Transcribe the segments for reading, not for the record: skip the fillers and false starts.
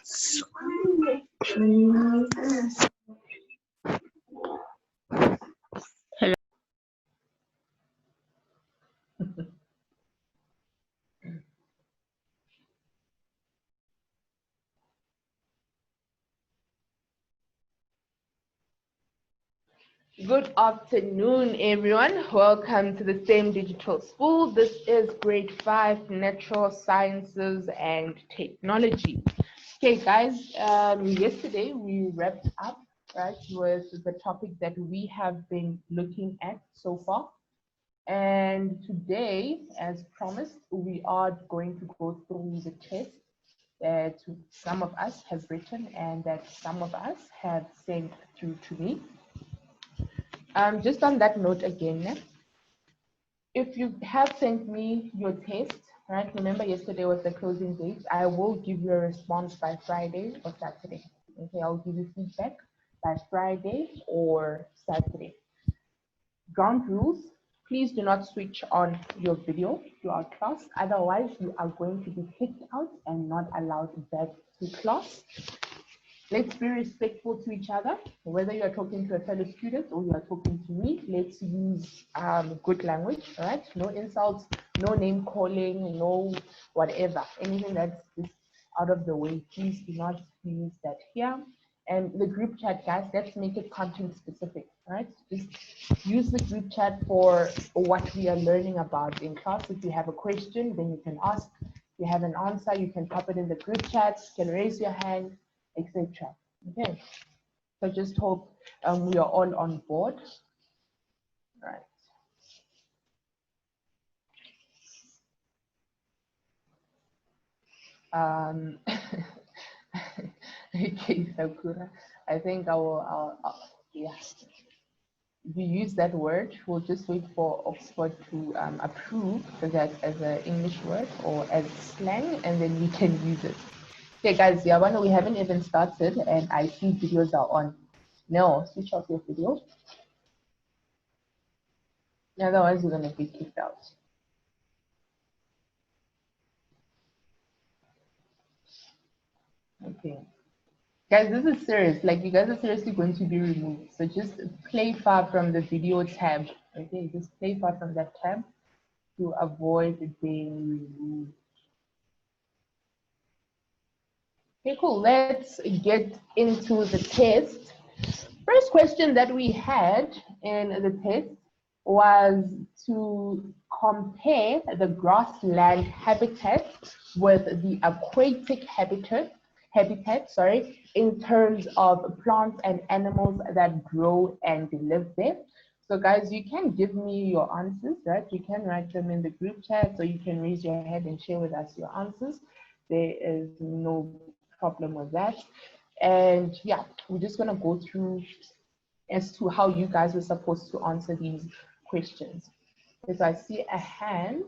Hello. Good afternoon, everyone. Welcome to the same digital school. This is grade 5, Natural Sciences and Technology. Okay, guys, yesterday we wrapped up, right, with the topic that we have been looking at so far. And today, as promised, we are going to go through the test that some of us have written and that some of us have sent through to me. Just on that note again, if you have sent me your test, right, remember yesterday was the closing date, I will give you a response by Friday or Saturday. Okay, I'll give you feedback by Friday or Saturday. Ground rules, please do not switch on your video throughout class, otherwise you are going to be kicked out and not allowed back to class. Let's be respectful to each other, whether you are talking to a fellow student or you are talking to me. Let's use good language, right? No insults, no name calling, no whatever. Anything that's out of the way, please do not use that here. And the group chat, guys, let's make it content specific, right? Just use the group chat for what we are learning about in class. If you have a question, then you can ask. If you have an answer, you can pop it in the group chat, you can raise your hand, etc. Okay, so just hope we are all on board. Right. Okay, Sakura. I think I'll yeah. If you use that word, we'll just wait for Oxford to approve that as an English word or as slang, and then we can use it. Okay, guys, Yabana, we haven't even started, and I see videos are on. No, switch off your video. Otherwise, you're going to be kicked out. Okay. Guys, this is serious. Like, you guys are seriously going to be removed. So just play far from the video tab. Okay, just play far from that tab to avoid being removed. Okay, cool. Let's get into the test. First question that we had in the test was to compare the grassland habitat with the aquatic habitat, in terms of plants and animals that grow and live there. So guys, you can give me your answers, right? You can write them in the group chat, or you can raise your hand and share with us your answers. There is no problem with that. And yeah, we're just gonna go through as to how you guys were supposed to answer these questions. If I see a hand,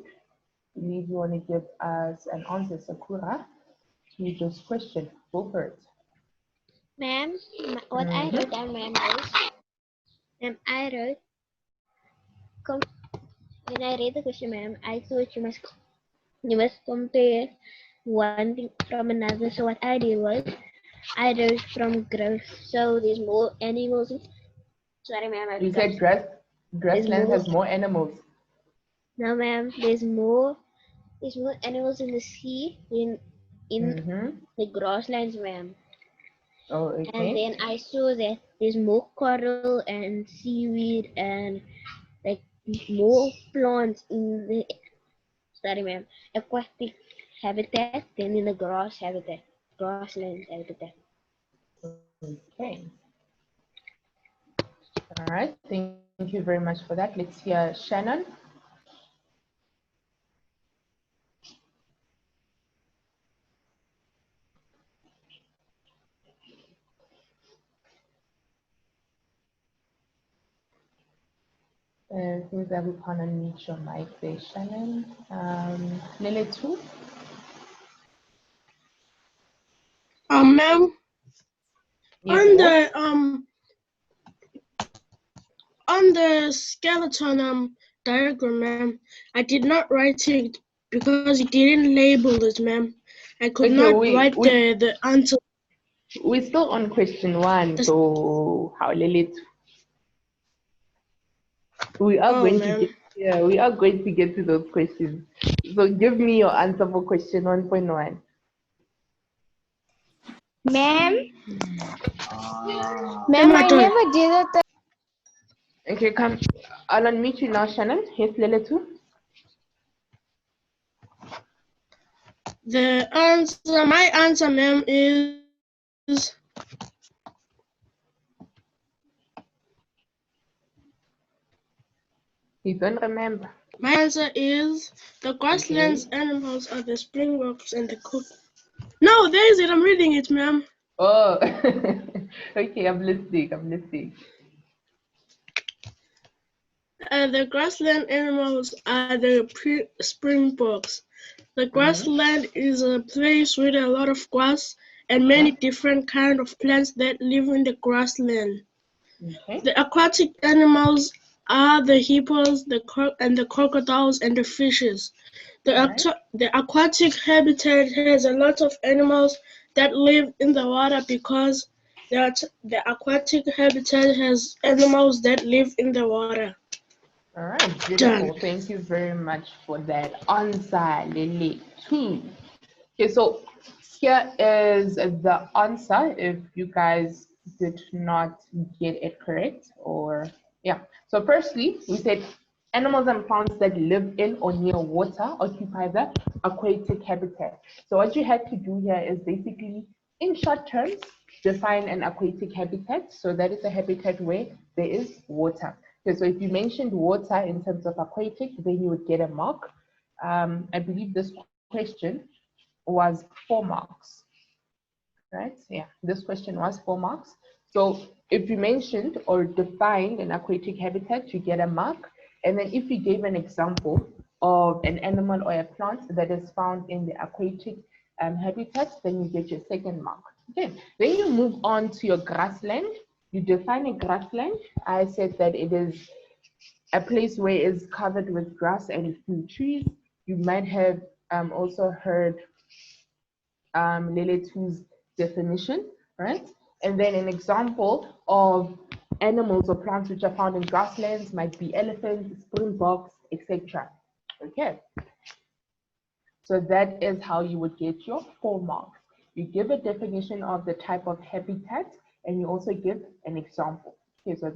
I believe you want to give us an answer, Sakura, to this question. Go for it. Ma'am, what I wrote down, ma'am, is, I wrote, when I read the question, ma'am, I thought you must compare one thing from another. So what I did was, I wrote from growth. So there's more animals. Sorry, ma'am. You said grassland has more animals. No, ma'am. There's more animals in the sea in the grasslands, ma'am. Oh, okay. And then I saw that there's more coral and seaweed and like more plants in the aquatic habitat than in the grassland habitat. Okay. All right. Thank you very much for that. Let's hear Shannon. Seems that we can't unmute your mic there, Shannon. Lily too. Ma'am, Yes, on the skeleton diagram, ma'am, I did not write it because it didn't label it, ma'am. I could not write the answer We're still on question 1, so how Lilith? We are Oh, going to ma'am. get we are going to get to those questions. So give me your answer for question 1.1. Ma'am, Ma'am, I I don't. never did it. Okay, come. I'll unmute you now, Shannon. Yes, Lilith. My answer, ma'am, is You don't remember. my answer is the Okay. grasslands animals are the springboks and the cook. No, there is it. I'm reading it, ma'am. Oh, okay. I'm listening. I'm listening. The grassland animals are the springboks. The grassland is a place with a lot of grass and many different kinds of plants that live in the grassland. Okay. The aquatic animals are the hippos, and the crocodiles and the fishes. Alright. The aquatic habitat has a lot of animals that live in the water because the aquatic habitat has animals that live in the water. All right, Done. beautiful. Thank you very much for that answer, Lily. Okay, so here is the answer if you guys did not get it correct, or yeah. So firstly, we said animals and plants that live in or near water occupy the aquatic habitat. So what you had to do here is basically, in short terms, define an aquatic habitat. So that is a habitat where there is water. Okay, so if you mentioned water in terms of aquatic, then you would get a mark. I believe this question was 4 marks, right? Yeah, this question was 4 marks. So if you mentioned or defined an aquatic habitat, you get a mark. And then if you gave an example of an animal or a plant that is found in the aquatic habitat, then you get your second mark. Okay, then you move on to your grassland. You define a grassland. I said that it is a place where it's covered with grass and a few trees. You might have also heard Leletu's definition, right? And then an example of animals or plants which are found in grasslands might be elephants, springboks, etc. Okay, so that is how you would get your 4 marks. You give a definition of the type of habitat and you also give an example. Okay, so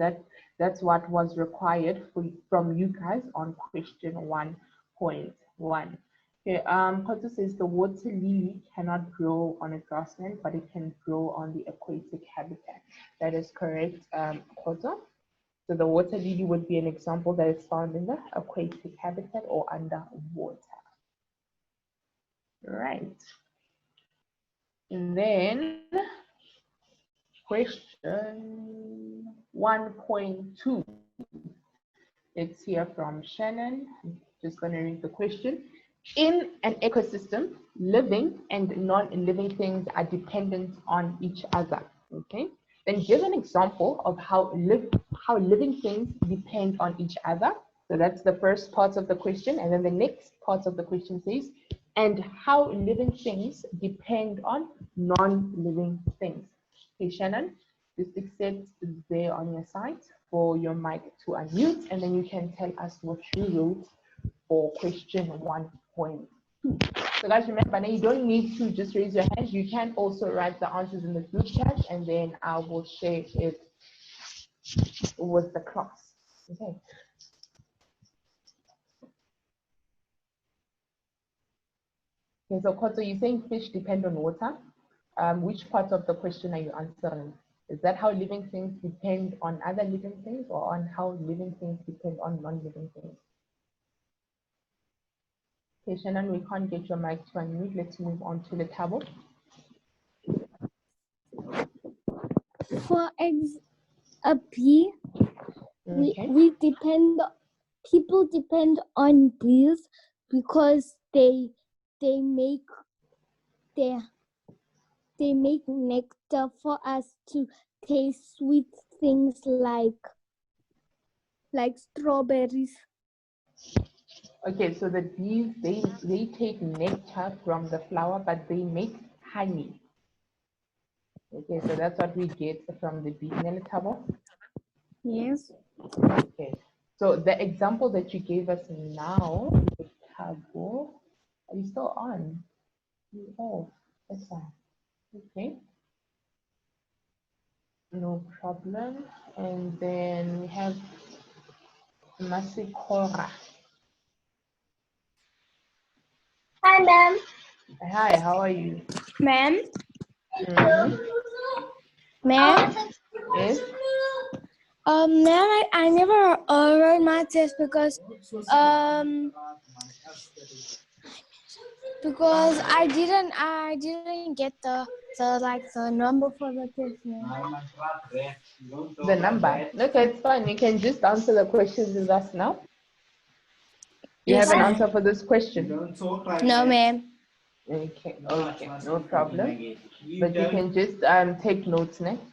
that's what was required from you guys on question 1.1. Okay, Koto says the water lily cannot grow on a grassland, but it can grow on the aquatic habitat. That is correct, Koto. So the water lily would be an example that is found in the aquatic habitat or underwater. Right. And then question 1.2. Let's hear from Shannon. I'm just going to read the question. In an ecosystem, living and non-living things are dependent on each other. Okay. Then give an example of how living things depend on each other. So that's the first part of the question. And then the next part of the question says, and how living things depend on non-living things. Okay, Shannon, just accept there on your side for your mic to unmute, and then you can tell us what you wrote for question 1.2. So guys, remember, now you don't need to just raise your hand. You can also write the answers in the group chat, and then I will share it with the class. Okay. Okay, so Koto, you're saying fish depend on water. Which part of the question are you answering? Is that how living things depend on other living things, or on how living things depend on non-living things? Okay, Shannon, we can't get your mic to unmute. Let's move on to the table. For a bee, Okay. people depend on bees because they make nectar for us to taste sweet things like strawberries. Okay, so the bees, they take nectar from the flower, but they make honey. Okay, so that's what we get from the beginning table. Yes. Okay, so the example that you gave us now, table, are you still on? Oh, that's fine. Okay, no problem. And then we have Masikora. Hi, ma'am. Hi, how are you? Ma'am. Mhm. Ma'am. Yes. Ma'am, I never wrote my test because I didn't get the number for the test, ma'am. The number. Okay, it's fine. You can just answer the questions with us now. You Yes, have an ma'am. answer for this question? No, ma'am. Okay, okay, no problem. But you can just take notes next.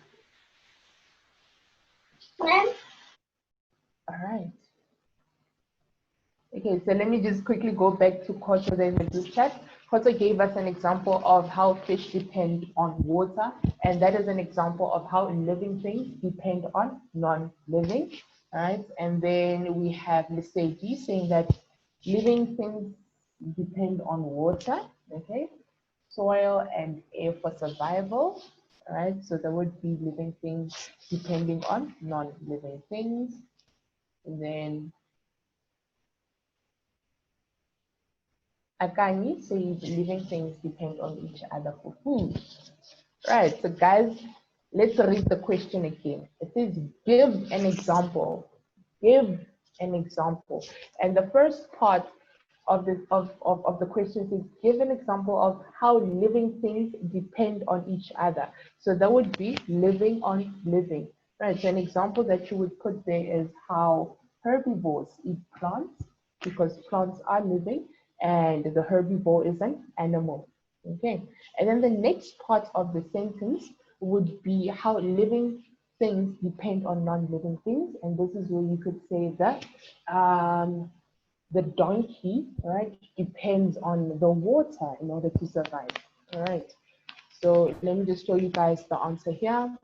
Ma'am. All right. Okay, so let me just quickly go back to Koto there in the group chat. Koto gave us an example of how fish depend on water, and that is an example of how living things depend on non-living. All right, and then we have Liseji saying that living things depend on water, okay, soil and air for survival. All right, so there would be living things depending on non-living things. And then Akani says living things depend on each other for food. Right, so guys, let's read the question again. It says, give an example. Give an example. And the first part of the question says, give an example of how living things depend on each other. So that would be living on living. Right, so an example that you would put there is how herbivores eat plants because plants are living and the herbivore is an animal. Okay, and then the next part of the sentence would be how living things depend on non-living things, and this is where you could say that the donkey, right, depends on the water in order to survive. All right, so let me just show you guys the answer here.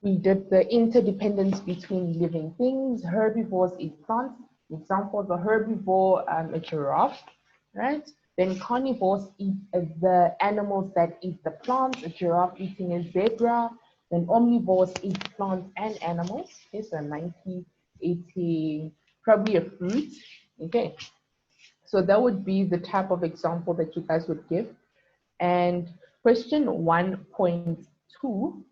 We did the interdependence between living things. Herbivores eat plants. Example, the herbivore, a giraffe, right? Then carnivores eat the animals that eat the plants, a giraffe eating a zebra. Then omnivores eat plants and animals. Okay, so 90 eating probably a fruit. Okay, so that would be the type of example that you guys would give. And question 1.2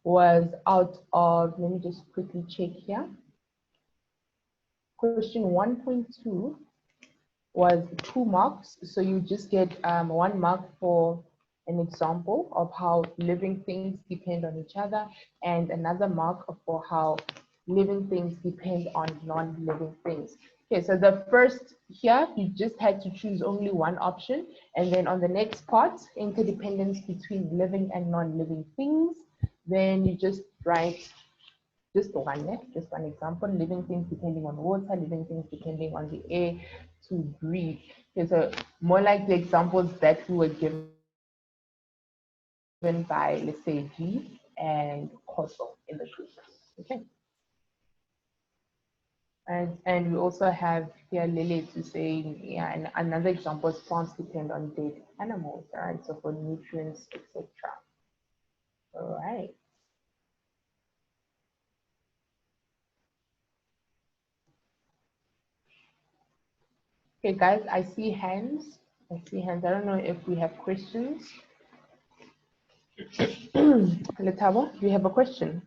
was out of, let me just quickly check here. Question 1.2 was 2 marks. So you just get 1 mark for an example of how living things depend on each other and another mark for how living things depend on non-living things. Okay, so the first here, you just had to choose only one option. And then on the next part, interdependence between living and non-living things, then you just write just one example, living things depending on water, living things depending on the air to breathe. Okay, so more like the examples that we were given by, let's say, G and Koso in the group. Okay. And we also have here Lily to say, yeah, and another example is plants depend on dead animals, right? So for nutrients, etc. All right. Okay, guys, I see hands. I see hands. I don't know if we have questions. Letabo, do you have a question?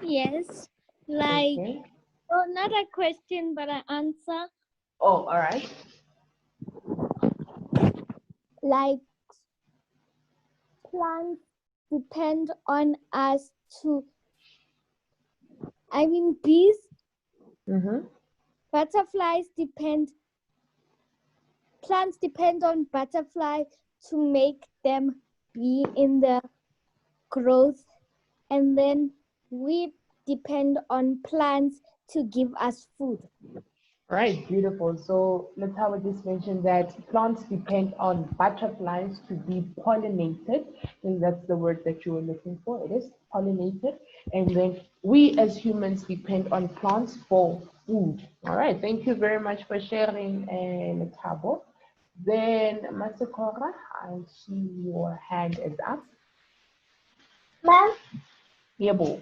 Yes. Like, Okay. oh, not a question, but an answer. Oh, all right. Like, plants depend on us bees, Mm-hmm. butterflies plants depend on butterflies to make them be in the growth, and then we depend on plants to give us food. All right, beautiful. So Latawa just mentioned that plants depend on butterflies to be pollinated. I think that's the word that you were looking for. It is pollinated. And then we as humans depend on plants for food. All right, thank you very much for sharing, Latabo. Then Masakora, I see your hand is up. Ma'am, Yebo.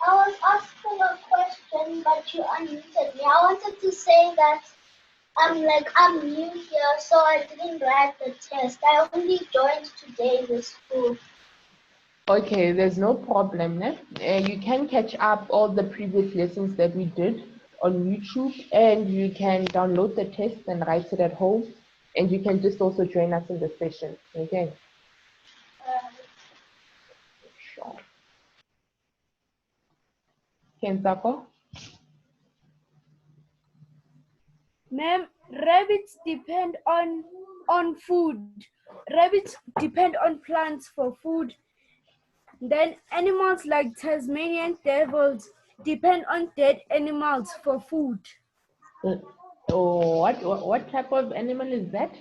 I was asking a question, but you unmuted me. I wanted to say that I'm new here, so I didn't write the test. I only joined today the school. Okay, there's no problem. Ne? You can catch up all the previous lessons that we did on YouTube, and you can download the test and write it at home, and you can just also join us in the session. Okay. Sure. Kenzako? Ma'am, rabbits depend on food. Rabbits depend on plants for food. Then animals like Tasmanian devils depend on dead animals for food. Oh, what type of animal is that?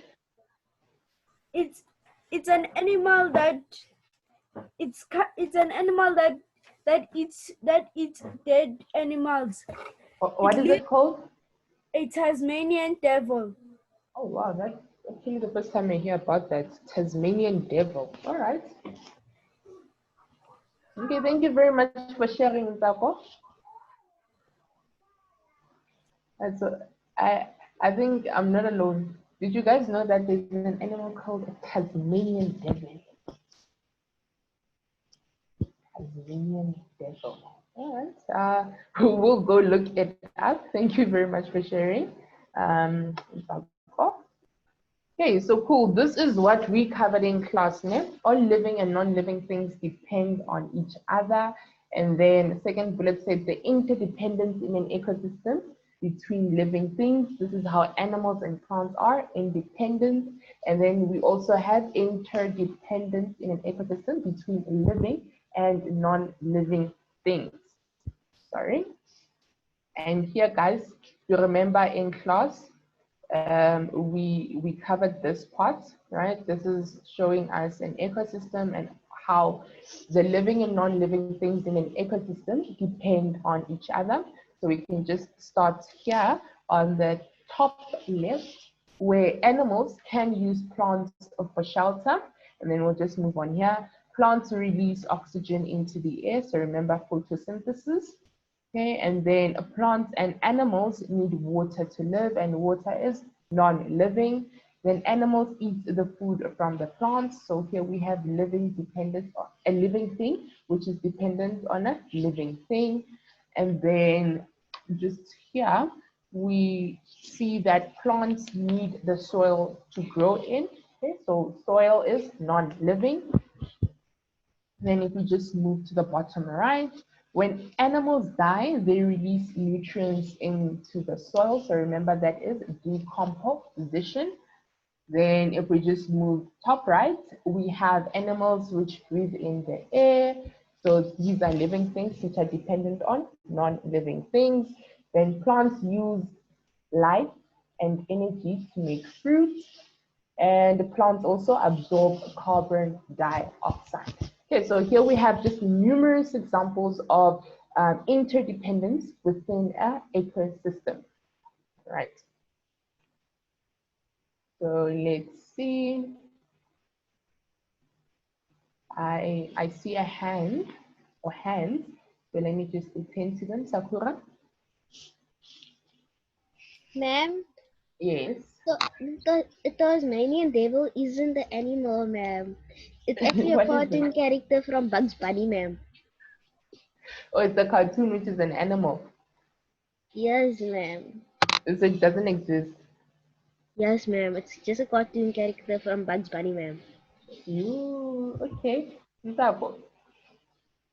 It's an animal that it's an animal that eats dead animals. What is it called? A Tasmanian devil. Oh wow, that's actually the first time I hear about that. Tasmanian devil. All right. Okay, thank you very much for sharing, Zako. And so I think I'm not alone. Did you guys know that there's an animal called a Tasmanian devil? Tasmanian devil. All right. We'll go look it up. Thank you very much for sharing. Okay, so cool. This is what we covered in class. Ne? All living and non-living things depend on each other. And then second bullet said the interdependence in an ecosystem between living things. This is how animals and plants are independent. And then we also have interdependence in an ecosystem between living and non-living things. Sorry. And here, guys, you remember in class, we covered this part, right? This is showing us an ecosystem and how the living and non-living things in an ecosystem depend on each other. So we can just start here on the top left, where animals can use plants for shelter, and then we'll just move on here. Plants release oxygen into the air, so remember photosynthesis. Okay, and then plants and animals need water to live, and water is non-living. Then animals eat the food from the plants. So here we have living dependent on a living thing, which is dependent on a living thing. And then just here, we see that plants need the soil to grow in. Okay, so soil is non-living. Then if we just move to the bottom right, when animals die, they release nutrients into the soil. So remember that is decomposition. Then if we just move top right, we have animals which breathe in the air. So these are living things which are dependent on non-living things. Then plants use light and energy to make fruits. And the plants also absorb carbon dioxide. Okay, so here we have just numerous examples of interdependence within an ecosystem, right? So let's see. I see a hand or hands. So let me just attend to them. Sakura? Ma'am, Yes. so the Tasmanian devil isn't the animal, ma'am. It's actually a What is cartoon it? character from Bugs Bunny, ma'am. Oh, it's a cartoon which is an animal. Yes, ma'am. So it doesn't exist. Yes, ma'am. It's just a cartoon character from Bugs Bunny, ma'am. You okay? Nsabo.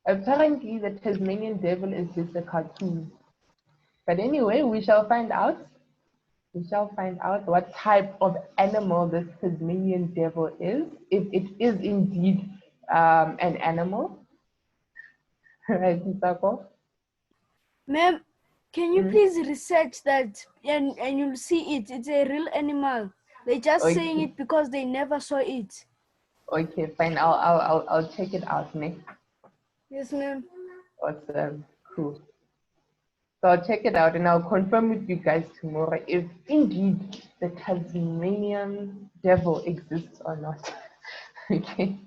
Apparently, the Tasmanian devil is just a cartoon. But anyway, we shall find out. We shall find out what type of animal this Tasmanian devil is, if it is indeed an animal. Right, Nsabo? Ma'am, Can you please research that and you'll see it? It's a real animal. They're just saying Okay. it because they never saw it. Okay, fine. I'll check it out next. Yes, ma'am. Awesome. Cool. So I'll check it out and I'll confirm with you guys tomorrow if indeed the Tasmanian devil exists or not. Okay.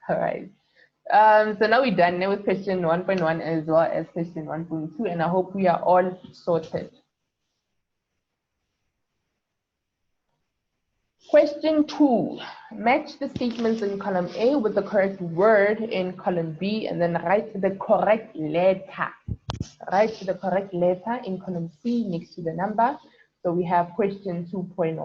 All right. So now we're done now with question 1.1 as well as question 1.2, and I hope we are all sorted. Question 2, match the statements in column A with the correct word in column B, and then write the correct letter. Write the correct letter in column C next to the number. So we have question 2.1,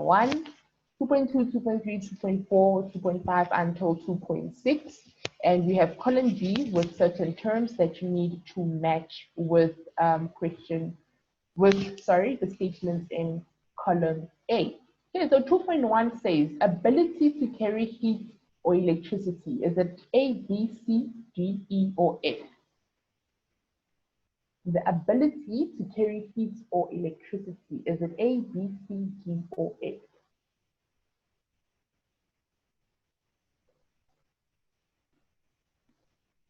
2.2, 2.3, 2.4, 2.5 until 2.6. And we have column B with certain terms that you need to match with the statements in column A. Okay, so 2.1 says ability to carry heat or electricity. Is it A, B, C, D, E, or F? The ability to carry heat or electricity. Is it A, B, C, D, or F?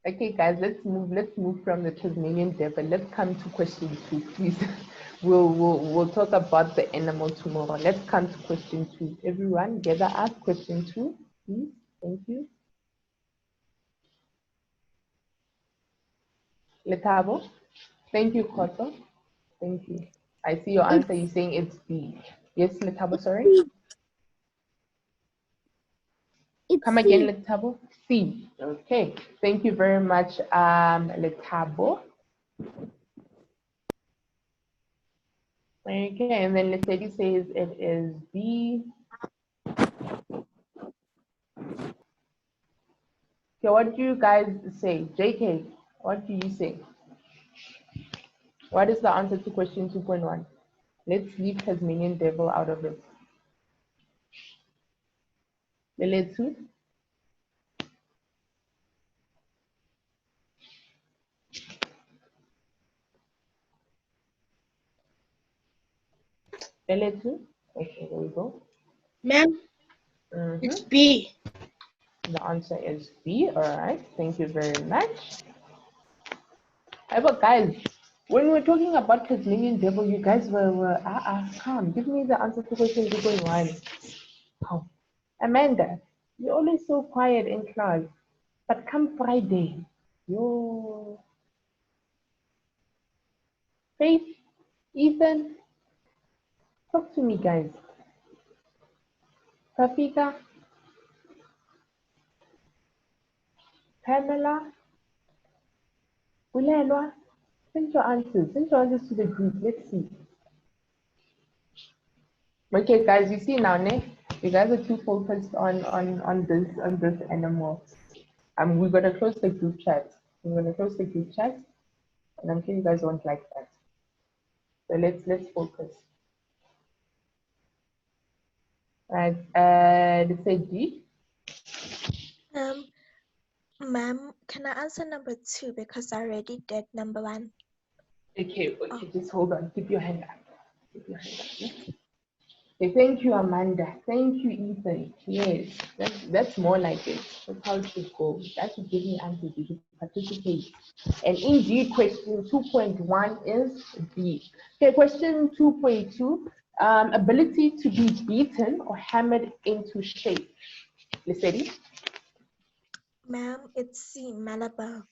Okay, guys, let's move from the Tasmanian devil. Let's come to question 2, please. We'll talk about the animal tomorrow. Let's come to question 2. Everyone, gather up. Question 2, please. Thank you. Letabo. Thank you, Koto. Thank you. I see your answer. You're saying it's B. Yes, Letabo, sorry. Come again, Letabo. C. Okay. Thank you very much, Letabo. Okay, and then Lesedi says it is B. Okay, what do you guys say? JK, what do you say? What is the answer to question 2.1? Let's leave Tasmanian devil out of it. Leletsu? Leletsu? Okay, there we go. Ma'am, it's B. The answer is B. All right, thank you very much. But guys, when we're talking about Tasmanian devil, you guys were calm. Give me the answer to question 2.1. Oh, Amanda, you're always so quiet in class, but come Friday, yo. Faith, Ethan, talk to me, guys. Rafika, Pamela, Ulelwa, send your answers. Send your answers to the group. Let's see. Okay, guys, you see now, ne? You guys are too focused on this animal. We're gonna close the group chat. We're gonna close the group chat, and I'm sure you guys won't like that. So let's focus. Right, let's say D. Ma'am, can I answer number 2 because I already did number 1? Okay, just hold on. Keep your hand up. Keep your hand up. Yeah? Okay, thank you, Amanda. Thank you, Ethan. Yes, that's more like it. That's how it should go. That should give me answers. You should participate. And indeed, question 2.1 is B. Okay, question 2.2, ability to be beaten or hammered into shape. Lesedi? Ma'am, it's C, malleable.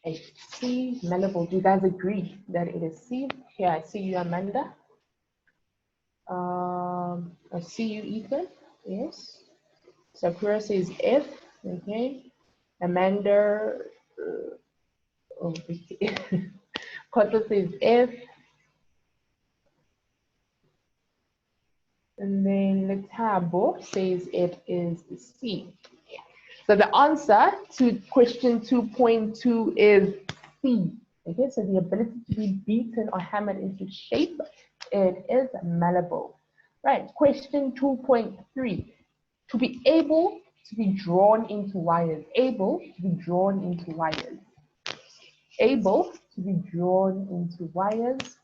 It's C, malleable. Do you guys agree that it is C? Here, I see you, Amanda. I see you, Ethan. Yes. Sakura says F. Okay. Amanda. Koto says F. And then Letabo says it is C. So the answer to question 2.2 is C. Okay, so the ability to be beaten or hammered into shape, it is malleable. Right, question 2.3. To be able to be drawn into wires. Able to be drawn into wires. Able to be drawn into wires.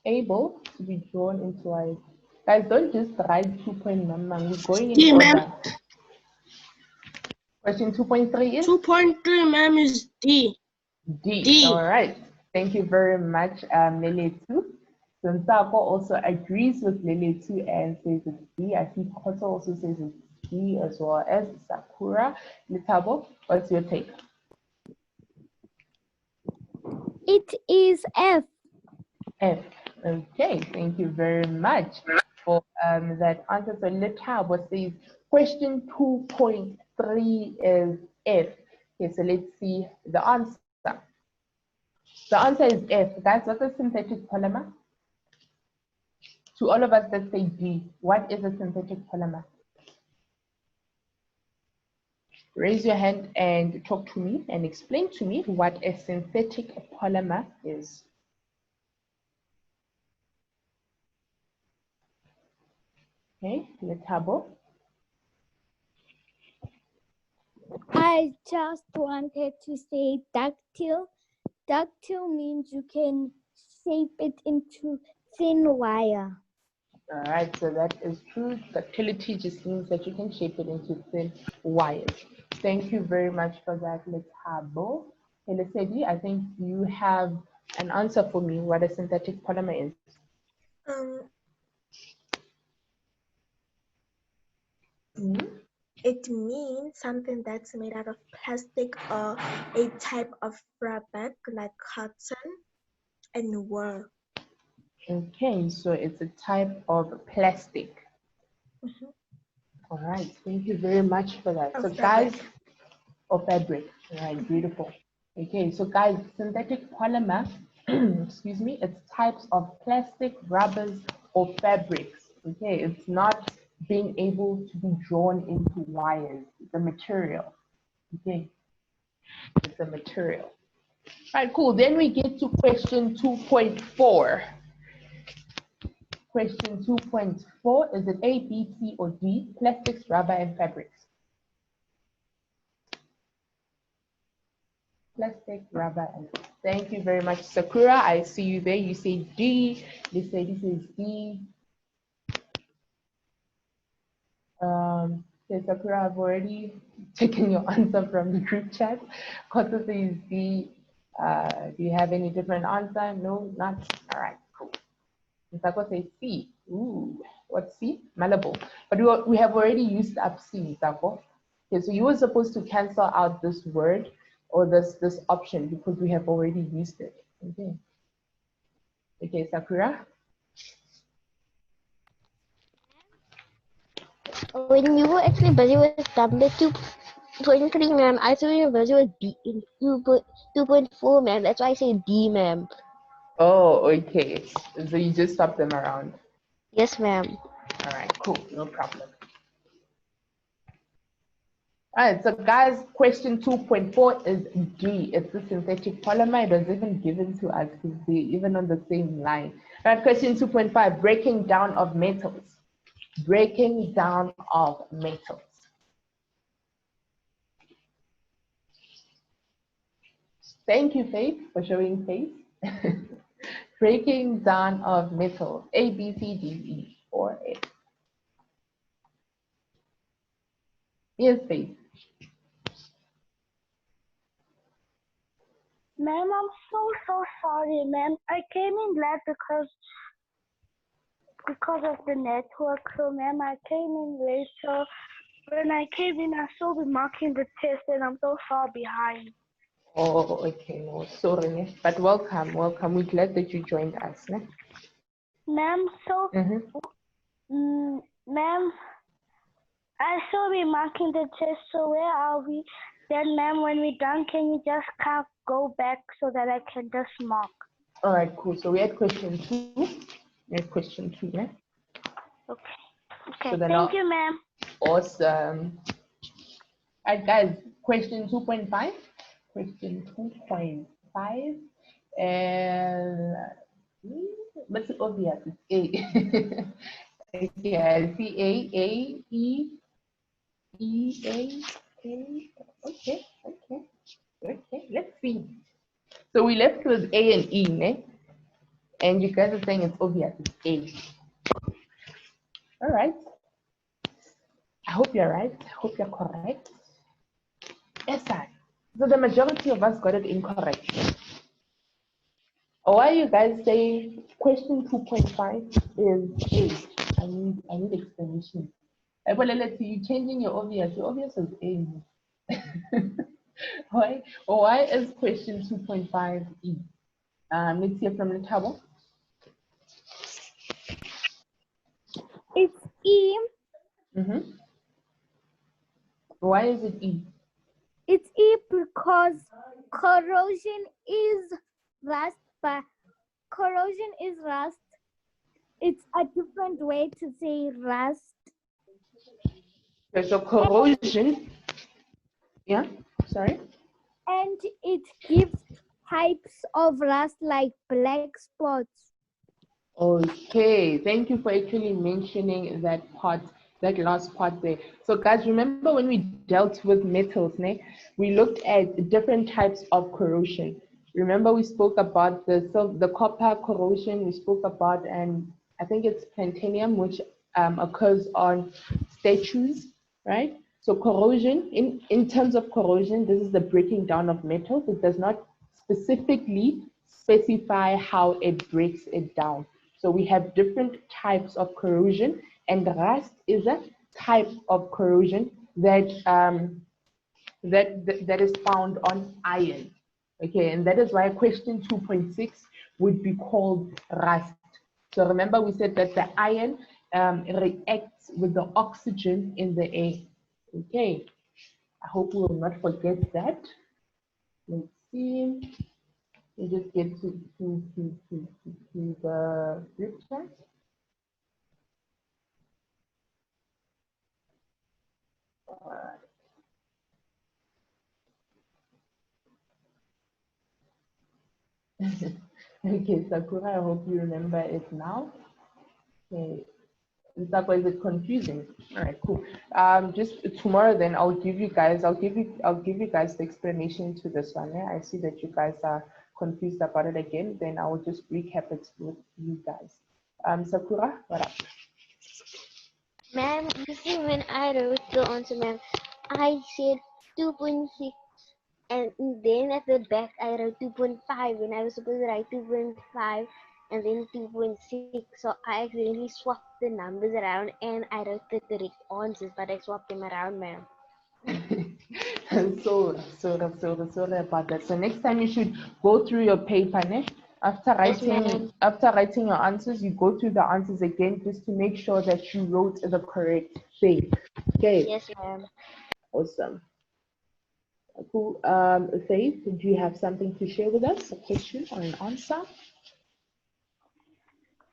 able to be drawn into wires. Guys, don't just write 2.1. We're going in D, ma'am. order. Question 2.3 is? 2.3, ma'am, is D. D. All right. Thank you very much, Lele 2. Santako also agrees with Lele 2 and says it's D. I think Koto also says it's D as well as Sakura. Litabo, what's your take? It is F. F. Okay, thank you very much for that answer. So Litabo says question 2.3 is F. Okay, so let's see the answer. The answer is F. Guys, what's a synthetic polymer? To all of us that say D, what is a synthetic polymer? Raise your hand and talk to me and explain to me what a synthetic polymer is. Okay, Letabo. I just wanted to say ductile. Ductile means you can shape it into thin wire. All right, so that is true. Ductility just means that you can shape it into thin wires. Thank you very much for that, Letabo. Okay, Lesedi, I think you have an answer for me what a synthetic polymer is. It means something that's made out of plastic or a type of fabric like cotton and wool. Okay, so it's a type of plastic. All right, thank you very much for that. So guys, or fabric, all right, beautiful. Okay, so guys, synthetic polymer, excuse me, it's types of plastic, rubbers, or fabrics. Okay, it's not being able to be drawn into wires. It's a material. Okay, it's a material. All right, cool. Then we get to question 2.4. Question 2.4, is it A, B, C, or D? Plastics, rubber, and fabrics. Plastic, rubber, and thank you very much, Sakura. I see you there. You say D. They say this is D. Okay, Sakura, I've already taken your answer from the group chat. Koto says D. Do you have any different answer? No, not. All right, cool. Misako says C. Ooh, what's C? Malleable. But we have already used up C, Misako. Okay, so you were supposed to cancel out this word or this option because we have already used it. Okay. Okay, Sakura. When you were actually busy with number 2.3, ma'am, I thought you were busy with D 2.4, ma'am. That's why I say D, ma'am. Oh, okay. So you just swap them around. Yes, ma'am. All right, cool, no problem. All right, so guys, question 2.4 is D. It's the synthetic polymer. It was even given to us because they're even on the same line. All right, question 2.5, breaking down of metals. Breaking down of metals. Thank you, Faith, for showing face. Breaking down of metals. A, B, C, D, E, or A. Yes, Faith. Ma'am, I'm so sorry, ma'am. I came in late because of the network. So, ma'am, I came in late. So when I came in, I saw the marking the test, and I'm so far behind. Oh, okay, no, sorry, but welcome. We're glad that you joined us. Ne? Ma'am, so, ma'am, I saw we marking the test. So where are we? Then, ma'am, when we're done, can you just go back so that I can just mark? All right, cool. So we had question 2. We had question 2, yeah? Okay, so thank you, ma'am. Awesome. All right, guys, question 2.5. Question 2.5. And what's it obvious? It's A. Okay, I see A, E, A. Okay, let's see. So we left with A and E, ne? And you guys are saying it's obvious, it's A. All right. I hope you're right. I hope you're correct. Yes, sir. So the majority of us got it incorrect. Why you guys say question 2.5 is A? I need explanation. Well, let's see, you changing your obvious. Your obvious is A. Why is question 2.5 E? Let's hear from the table. It's E. Why is it E? It's E because corrosion is rust, but corrosion is rust. It's a different way to say rust. Okay, so corrosion. Yeah, sorry. And it gives types of rust like black spots. Okay, thank you for actually mentioning that part, that last part there. So guys, remember when we dealt with metals, we looked at different types of corrosion. Remember we spoke about the copper corrosion, we spoke about, and I think it's platinum, which occurs on statues, right? So corrosion, in terms of corrosion, this is the breaking down of metals. It does not specifically specify how it breaks it down. So we have different types of corrosion, and rust is a type of corrosion that that is found on iron. Okay, and that is why question 2.6 would be called rust. So remember we said that the iron reacts with the oxygen in the air. Okay, I hope we will not forget that. Let's see. We just get to the group chat. Okay, Sakura, I hope you remember it now. Okay, Sakura, is it confusing? All right, cool. Just tomorrow, then I'll give you guys the explanation to this one. Yeah, I see that you guys are confused about it again. Then I will just recap it with you guys. Sakura, what up? Ma'am, you see when I wrote the answer, ma'am, I said 2.6 and then at the back I wrote 2.5 when I was supposed to write 2.5 and then 2.6. So I accidentally swapped the numbers around and I wrote the correct answers, but I swapped them around, ma'am. Sorry about that. So next time you should go through your paper, ne? After Yes, writing, ma'am. after writing your answers, you go through the answers again just to make sure that you wrote the correct thing. Okay. Yes, ma'am. Awesome. Cool. Faith, do you have something to share with us? A question or an answer?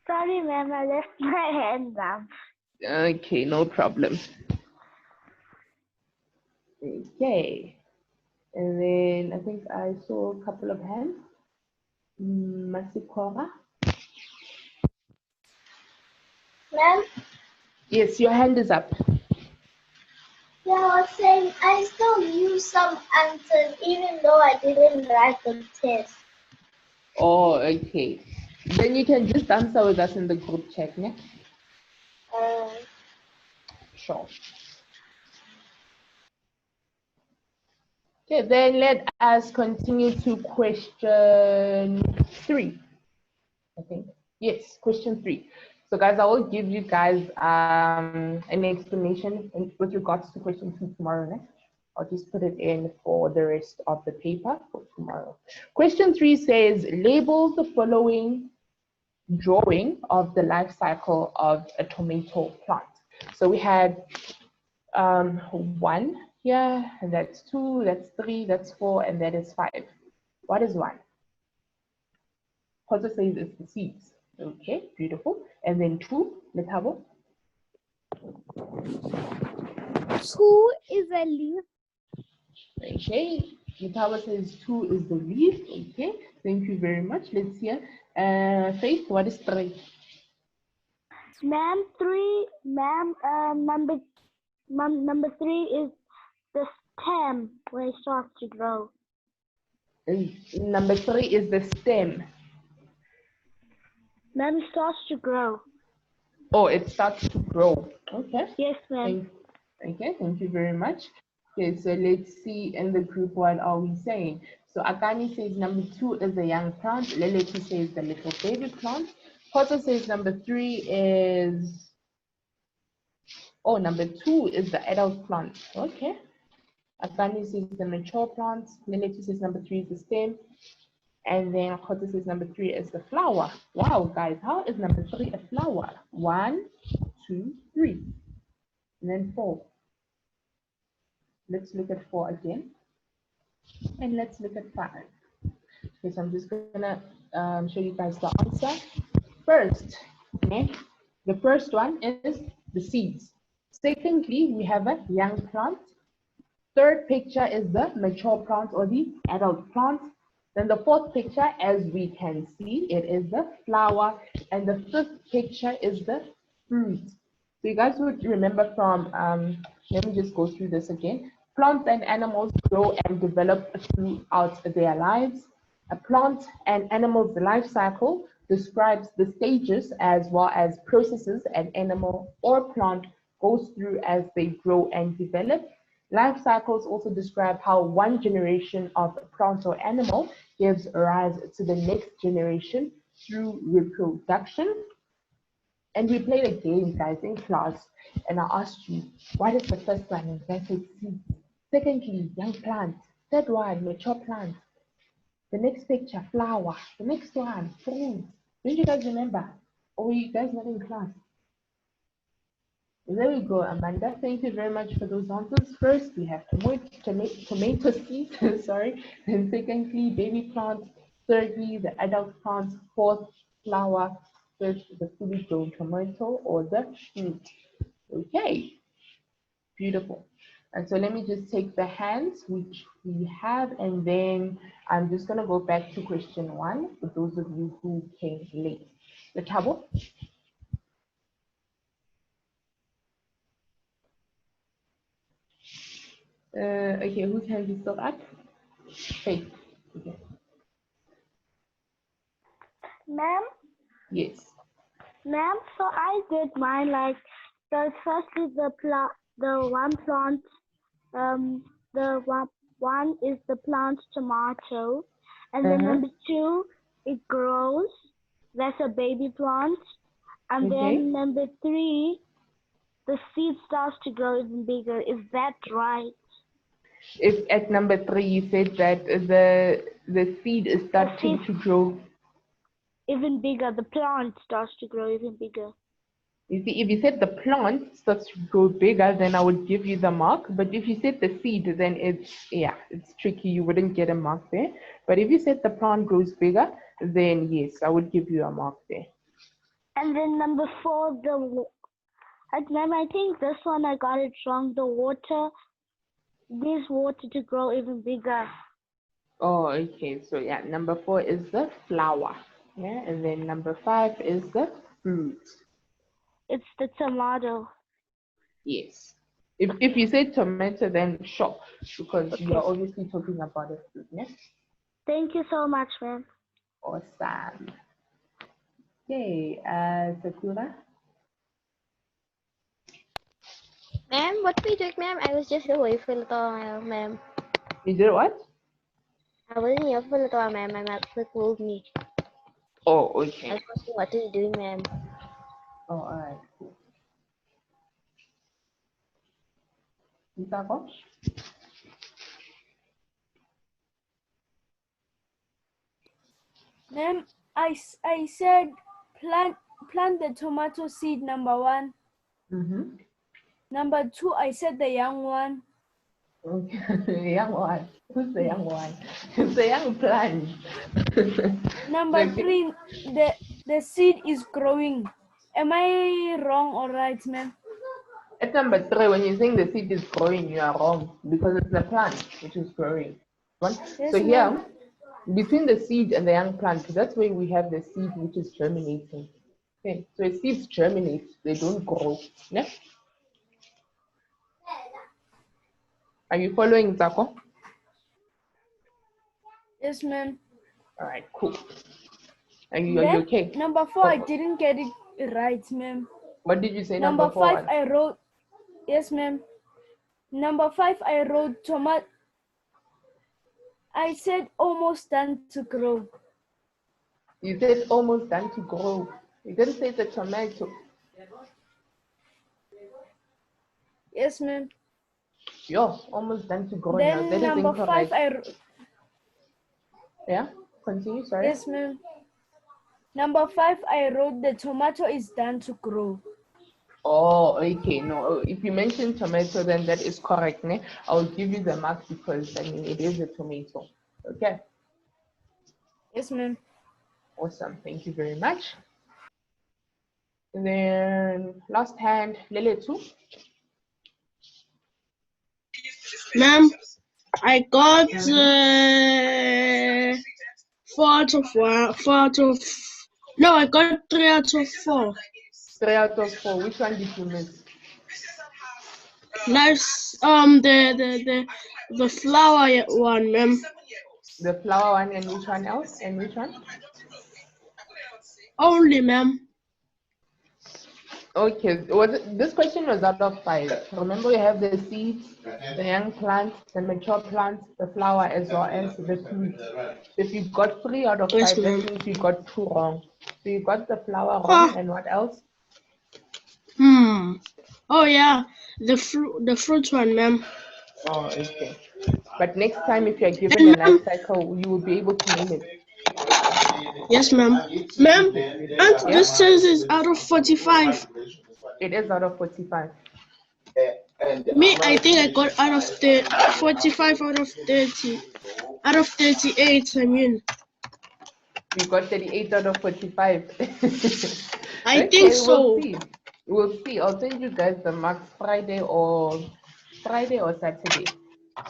Sorry, ma'am, I left my hand up. Okay, no problem. Okay. And then I think I saw a couple of hands. Masikora. Ma'am, Yes, your hand is up. yeah, I was saying I still use some answers even though I didn't write the test. Oh, okay. Then you can just answer with us in the group chat, yeah? Sure. Okay, then let us continue to question 3. I think. Yes, question 3. So guys, I will give you guys an explanation with regards to question 2 tomorrow night. I'll just put it in for the rest of the paper for tomorrow. Question 3 says, label the following drawing of the life cycle of a tomato plant. So we had 1 here, and that's 2, that's 3, that's 4, and that is 5. What is 1? Jose says it's the seeds. Okay, beautiful. And then 2, let's have it. 2 is a leaf. Okay, Mitawa says 2 is the leaf. Okay, thank you very much. Let's hear. Faith, what is 3? Ma'am, number 3 is the stem where it starts to grow. Number 3 is the stem. Ma'am, it starts to grow. Oh, it starts to grow. Okay. Yes, ma'am. Thank you very much. Okay, so let's see in the group what are we saying. So Akani says number 2 is the young plant. Leletu says the little baby plant. Koto says number 3 is, oh, number 2 is the adult plant. Okay. Akani says the mature plant. Leletu says number 3 is the stem. And then Koto says number 3 is the flower. Wow, guys, how is number 3 a flower? 1, 2, 3. And then 4. Let's look at 4 again. And let's look at 5. Okay, so I'm just gonna show you guys the answer. First, okay, the first one is the seeds. Secondly, we have a young plant. Third picture is the mature plant or the adult plant. Then the fourth picture, as we can see, it is the flower. And the fifth picture is the fruit. So you guys would remember from, let me just go through this again. Plants and animals grow and develop throughout their lives. A plant and animal's life cycle describes the stages as well as processes an animal or plant goes through as they grow and develop. Life cycles also describe how one generation of plant or animal gives rise to the next generation through reproduction. And we played a game, guys, in class, and I asked you, what is the first one? And I said seed. Secondly, young plant. Third one, mature plant. The next picture, flower. The next one, fruit. Don't you guys remember? Or were you guys not in class? There we go, Amanda. Thank you very much for those answers. First, we have tomato seeds, sorry. Then secondly, baby plant. Thirdly, the adult plant. Fourth, flower. Fifth, the fully grown tomato or the fruit. Okay, beautiful. And so let me just take the hands, which we have, and then I'm just going to go back to question 1 for those of you who came late. The table. Okay, whose hand is still up? Faith. Okay. Ma'am? Yes. Ma'am, so I did mine like, so firstly the one plant, the one is the plant tomato, and then number 2, it grows, that's a baby plant, and then number 3, the seed starts to grow even bigger. Is that right? If at number 3 you said that the seed is starting to grow even bigger, the plant starts to grow even bigger. You see, if you said the plant starts to grow bigger, then I would give you the mark. But if you said the seed, then it's tricky. You wouldn't get a mark there. But if you said the plant grows bigger, then yes, I would give you a mark there. And then number 4, I think this one I got it wrong. The water, this water to grow even bigger. Oh, okay. So yeah, number 4 is the flower. Yeah, and then number 5 is the fruit. It's the tomato. Yes. If you say tomato, then sure, because you are obviously talking about a fruit. Yeah. Thank you so much, ma'am. Awesome. Okay, Sakura. Ma'am, what were you doing, ma'am? I was just away for a little while, ma'am. You did what? I wasn't here for a little while, ma'am. My mother called me. Oh, okay. I was asking, what are you doing, ma'am? Oh, all right, cool. Isako? Ma'am, I said plant the tomato seed, number 1. Number 2, I said the young one. Okay. The young one. Who's the young one? It's the young plant. Number 3, the seed is growing. Am I wrong or right, ma'am? At number 3, when you're saying the seed is growing, you are wrong because it's the plant which is growing. Yes, so here, between the seed and the young plant, that's where we have the seed which is germinating. Okay, so seeds germinate, they don't grow. Yeah? Are you following, Zako? Yes, ma'am. All right, cool. Are you Ma'am, okay? number 4, I Oh, didn't get it right, ma'am. what did you say? Number Number 4 5, was? I wrote, yes, ma'am. Number 5, I wrote tomato. I said almost done to grow. You said almost done to grow. You didn't say the tomato. Yes, ma'am. Yo, almost done to grow now. Then That is number 5, incorrect. Yeah, continue, sorry. yes, ma'am. Number 5, I wrote the tomato is done to grow. Oh, okay. No, if you mention tomato, then that is correct. Ne? I'll give you the mark because I mean it is a tomato. Okay, Yes, ma'am. awesome. Thank you very much. And then last hand, Lele too. Ma'am, I got Mhm. 4 out of 1. 4 out of. No, I got 3 out of 4. 3 out of 4. Which one did you miss? Nice. The flower one, ma'am. The flower one and which one else? And which one? Only, ma'am. Okay, this question was out of 5. Remember, we have the seeds, the young plants, the mature plants, the flower, as well as the fruit. If you got 3 out of Yes, 5, that ma'am. means you got 2 wrong. So you got the flower wrong, Oh, and what else? Oh yeah, the fruit one, ma'am. Oh, okay. But next time, if you're given a And life ma'am, cycle, you will be able to name it. yes, ma'am. Ma'am, Okay, good. and Yeah, this says is out of 45. it is out of 45. Me, I think I got out of the 45 out of 30. Out of 38, I mean. You got 38 out of 45. I think Okay, we'll so. see. We'll see. I'll send you guys the marks Friday or Saturday.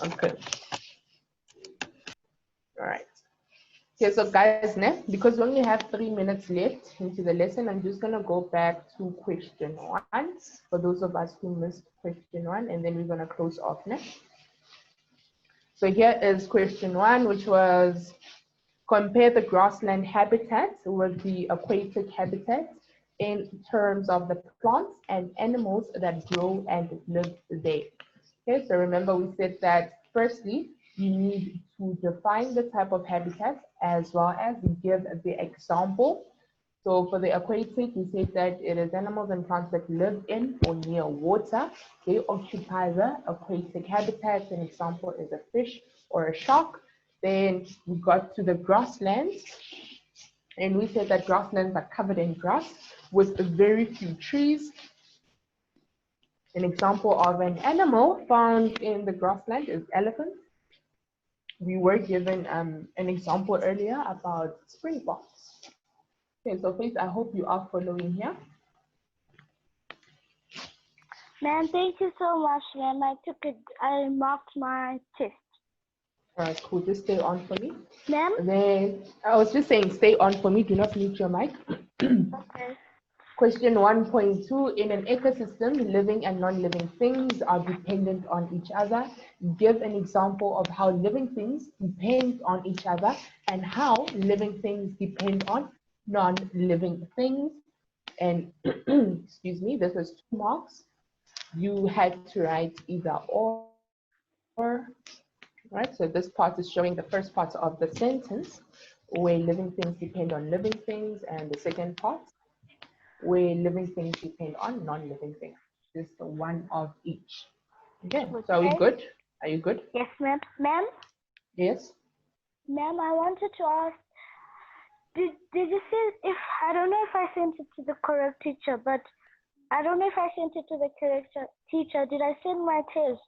Okay. All right. Okay, so guys, next, because we only have 3 minutes left into the lesson, I'm just gonna go back to question 1 for those of us who missed question 1, and then we're gonna close off next. So here is question 1, which was compare the grassland habitat with the aquatic habitat in terms of the plants and animals that grow and live there. Okay, so remember we said that firstly, you need to define the type of habitat as well as give the example. So for the aquatic, we said that it is animals and plants that live in or near water. They occupy the aquatic habitat. An example is a fish or a shark. Then we got to the grasslands, and we said that grasslands are covered in grass with very few trees. An example of an animal found in the grassland is elephants. We were given an example earlier about springboks. Okay, so Faith, I hope you are following here. Ma'am, thank you so much, ma'am. I marked my test. All right, cool. Just stay on for me. Ma'am? Then I was just saying, stay on for me. Do not mute your mic. Okay. Question 1.2, in an ecosystem, living and non-living things are dependent on each other. Give an example of how living things depend on each other and how living things depend on non-living things. And excuse me, this is 2 marks. You had to write either or, right? So this part is showing the first part of the sentence where living things depend on living things, and the second part where living things depend on non-living things. Just one of each. Okay, so are we good? Are you good? Yes, ma'am. Ma'am? Yes. Ma'am, I wanted to ask, did you see if, I don't know if I sent it to the correct teacher, but I don't know if I sent it to the correct teacher. Did I send my test?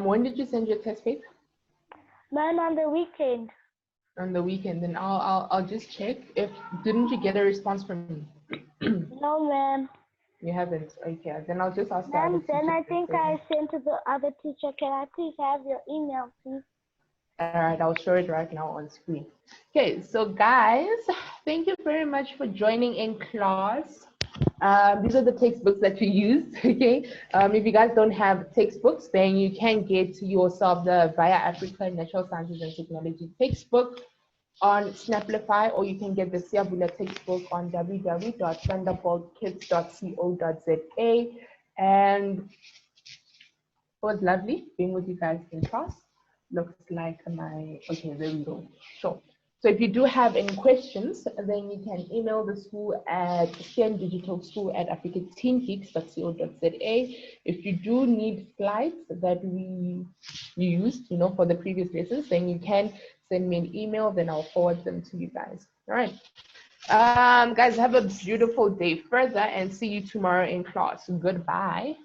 When did you send your test, Faith? Ma'am, on the weekend. On the weekend. Then I'll just check. If didn't you get a response from me? No, ma'am. You haven't. Okay. Then I'll just ask the other Ma'am, teacher. then I think I sent to the other teacher. Can I please have your email, please? All right, I'll show it right now on screen. Okay, so guys, thank you very much for joining in class. These are the textbooks that we use, okay? If you guys don't have textbooks, then you can get yourself the Via Africa Natural Sciences and Technology textbook. on Snaplify, or you can get the Siabula textbook on www.thunderboltkids.co.za. And it was lovely being with you guys in class. Looks like okay, there we go. Sure. So if you do have any questions, then you can email the school at africateengeeks.co.za. If you do need slides that you used, for the previous lessons, then you can send me an email, then I'll forward them to you guys. All right. Guys, have a beautiful day further and see you tomorrow in class. Goodbye.